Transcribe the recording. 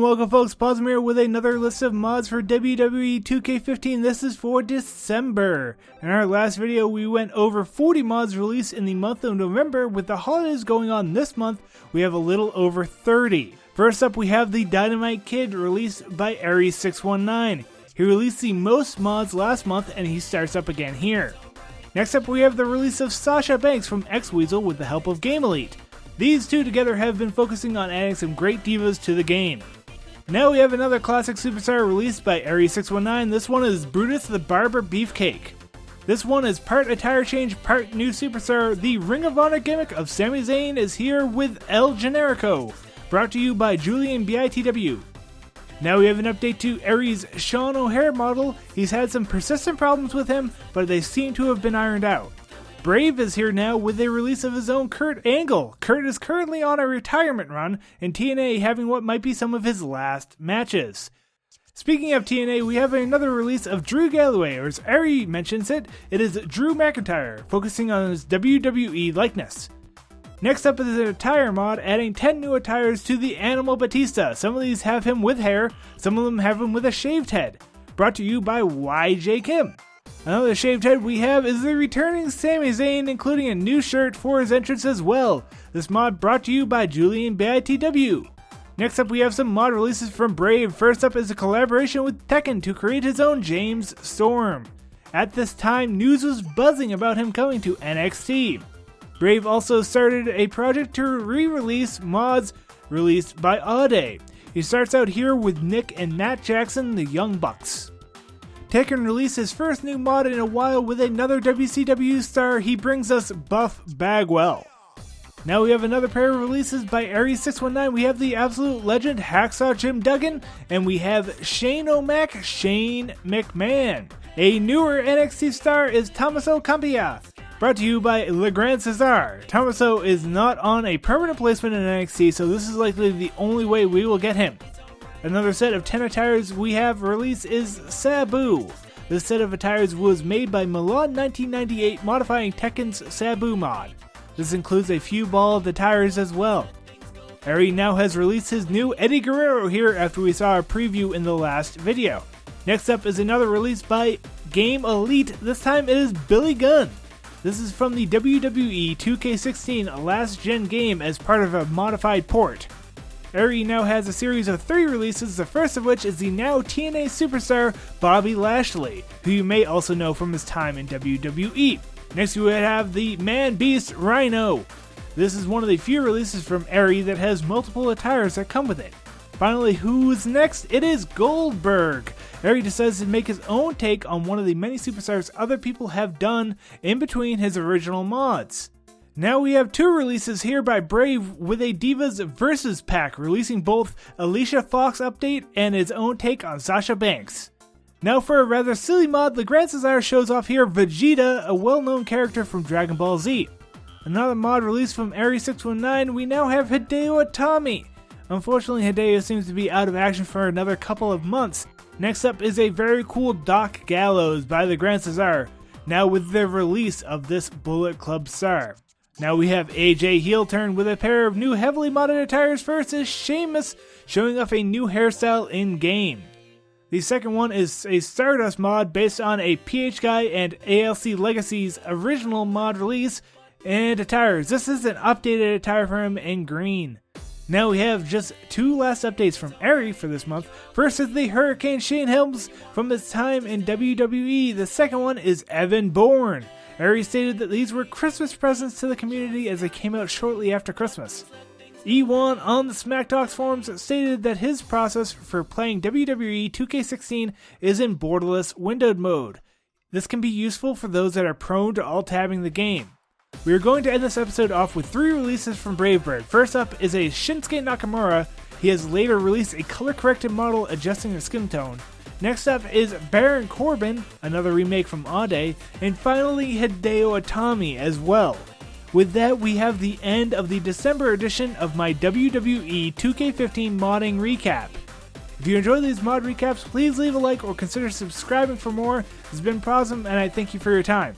welcome folks, Pawsome here with another list of mods for WWE 2K15. This is for December. In our last video we went over 40 mods released in the month of November. With the holidays going on this month, we have a little over 30. First up we have the Dynamite Kid released by Aries619. He released the most mods last month and he starts up again here. Next up we have the release of Sasha Banks from X-Weasel with the help of Game Elite. These two together have been focusing on adding some great divas to the game. Now we have another classic superstar released by Aries619. This one is Brutus the Barber Beefcake. This one is part attire change, part new superstar. The Ring of Honor gimmick of Sami Zayn is here with El Generico, brought to you by Julian BITW. Now we have an update to Aries' Sean O'Hare model. He's had some persistent problems with him, but they seem to have been ironed out. Brave is here now with a release of his own Kurt Angle. Kurt is currently on a retirement run in TNA, having what might be some of his last matches. Speaking of TNA, we have another release of Drew Galloway, or as Ari mentions it, it is Drew McIntyre, focusing on his WWE likeness. Next up is an attire mod, adding 10 new attires to the Animal Batista. Some of these have him with hair, some of them have him with a shaved head. Brought to you by YJ Kim. Another shaved head we have is the returning Sami Zayn, including a new shirt for his entrance as well. This mod brought to you by Julian BITW. Next up we have some mod releases from Brave. First up is a collaboration with Tekken to create his own James Storm. At this time, news was buzzing about him coming to NXT. Brave also started a project to re-release mods released by Auday. He starts out here with Nick and Matt Jackson, the Young Bucks. Tekken released his first new mod in a while with another WCW star. He brings us Buff Bagwell. Now we have another pair of releases by Aries619. We have the absolute legend Hacksaw Jim Duggan, and we have Shane O'Mac Shane McMahon. A newer NXT star is Tommaso Ciampa, brought to you by Le Grand Cesar. Tommaso is not on a permanent placement in NXT, so this is likely the only way we will get him. Another set of 10 attires we have released is Sabu. This set of attires was made by Milan 1998, modifying Tekken's Sabu mod. This includes a few bald attires as well. Ari now has released his new Eddie Guerrero here after we saw a preview in the last video. Next up is another release by Game Elite. This time it is Billy Gunn. This is from the WWE 2K16 last gen game as part of a modified port. Ari now has a series of 3 releases, the first of which is the now TNA superstar Bobby Lashley, who you may also know from his time in WWE. Next we have the Man Beast Rhino. This is one of the few releases from Ari that has multiple attires that come with it. Finally, who's next? It is Goldberg. Ari decides to make his own take on one of the many superstars other people have done in between his original mods. Now we have 2 releases here by Brave with a Divas Versus pack, releasing both Alicia Fox update and his own take on Sasha Banks. Now for a rather silly mod, Le Grand Cesar shows off here Vegeta, a well-known character from Dragon Ball Z. Another mod released from Aries619, we now have Hideo Itami. Unfortunately, Hideo seems to be out of action for another couple of months. Next up is a very cool Doc Gallows by Le Grand Cesar, now with the release of this Bullet Club star. Now we have AJ heel turn with a pair of new heavily modded attires. First is Sheamus showing off a new hairstyle in game. The second one is a Stardust mod based on a PH Guy and ALC Legacy's original mod release and attires. This is an updated attire for him in green. Now we have just 2 last updates from Ari for this month. First is the Hurricane Shane Helms from his time in WWE. The second one is Evan Bourne. Ari stated that these were Christmas presents to the community as they came out shortly after Christmas. Ewan on the Smack Talks forums stated that his process for playing WWE 2K16 is in borderless windowed mode. This can be useful for those that are prone to alt-tabbing the game. We are going to end this episode off with 3 releases from Bravebird. First up is a Shinsuke Nakamura. He has later released a color-corrected model adjusting the skin tone. Next up is Baron Corbin, another remake from Auday, and finally Hideo Itami as well. With that, we have the end of the December edition of my WWE 2K15 modding recap. If you enjoy these mod recaps, please leave a like or consider subscribing for more. This has been Pawsome, and I thank you for your time.